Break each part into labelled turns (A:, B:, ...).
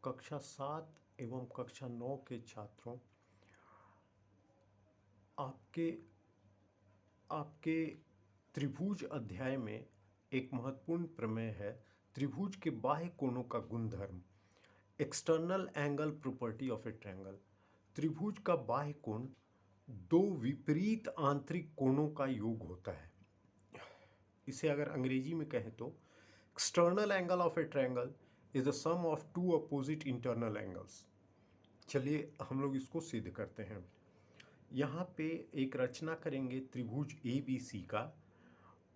A: कक्षा 7 एवं कक्षा 9 के छात्रों, आपके आपके त्रिभुज अध्याय में एक महत्वपूर्ण प्रमेय है, त्रिभुज के बाह्य कोणों का गुणधर्म, external angle property of a triangle. त्रिभुज का बाह्य कोण दो विपरीत आंतरिक कोणों का योग होता है। इसे अगर अंग्रेजी में कहें तो external angle of a triangle is the sum of two opposite internal angles. चलिए हम लोग इसको सिद्ध करते हैं। यहाँ पे एक रचना करेंगे त्रिभुज ए बी सी का,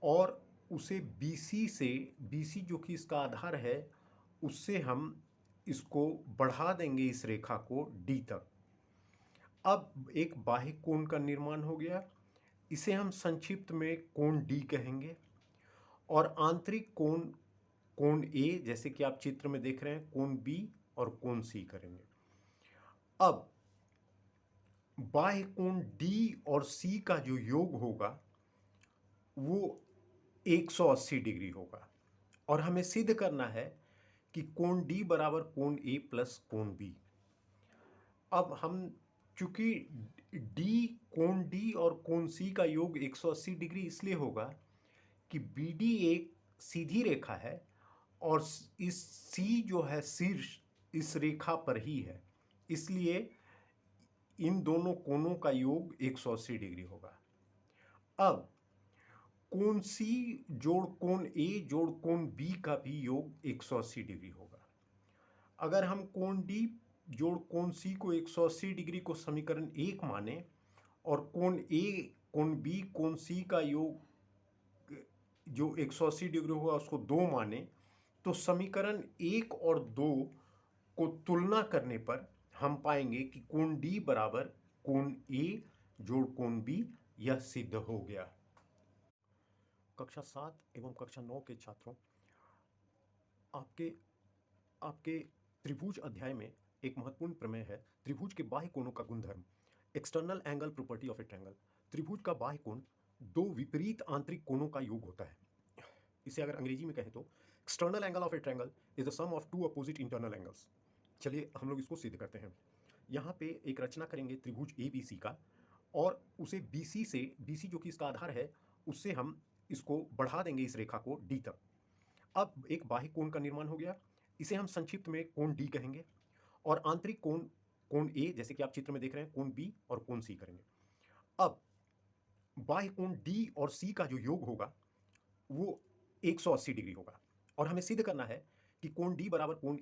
A: और उसे बी सी से, बी सी जो कि इसका आधार है, उससे हम इसको बढ़ा देंगे इस रेखा को डी तक। अब एक बाह्य कोण का निर्माण हो गया, इसे हम संक्षिप्त में कोण डी कहेंगे। और आंतरिक कोण कोण ए, जैसे कि आप चित्र में देख रहे हैं, कोण बी और कोण सी करेंगे। अब बाह्य कोण डी और सी का जो योग होगा वो 180 डिग्री होगा, और हमें सिद्ध करना है कि कोण डी बराबर कोण ए प्लस कोण बी। अब हम चूंकि कोण डी और कोण सी का योग 180 डिग्री इसलिए होगा कि बी डी एक सीधी रेखा है और इस सी जो है शीर्ष इस रेखा पर ही है, इसलिए इन दोनों कोणों का योग 180 डिग्री होगा। अब कोण सी जोड़ कोण ए जोड़ कोण बी का भी योग 180 डिग्री होगा। अगर हम कोण डी जोड़ कोण सी को 180 डिग्री को समीकरण 1 माने और कोण ए कोण बी कोण सी का योग जो 180 डिग्री होगा उसको 2 माने, तो समीकरण 1 और 2 को तुलना करने पर हम पाएंगे कि कोण डी बराबर कोण ए जोड़ कोण बी, यह सिद्ध हो गया। कक्षा 7 एवं कक्षा 9 के छात्रों, आपके त्रिभुज अध्याय में एक महत्वपूर्ण प्रमेय है, त्रिभुज के बाह्य कोणों का गुणधर्म, external angle property of a triangle. त्रिभुज का बाह्य कोण दो विपरीत आंतरिक कोणों का योग होता है। इसे अगर अंग्रेजी में कहें तो external angle of a triangle is the sum of two opposite internal angles. चलिए हम लोग इसको सिद्ध करते हैं। यहाँ पे एक रचना करेंगे त्रिभुज ए बी सी का, और उसे बी सी से, बी सी जो कि इसका आधार है, उससे हम इसको बढ़ा देंगे इस रेखा को डी तक। अब एक बाह्य कोण का निर्माण हो गया, इसे हम संक्षिप्त में कोण डी कहेंगे। और आंतरिक कोण कोण ए, जैसे कि आप चित्र में देख रहे हैं, कोण बी और कोण सी करेंगे। अब बाह्य कोण डी और सी का जो योग होगा वो 180 डिग्री होगा, और हमें सिद्ध करना है कि कोण डी बराबर कोण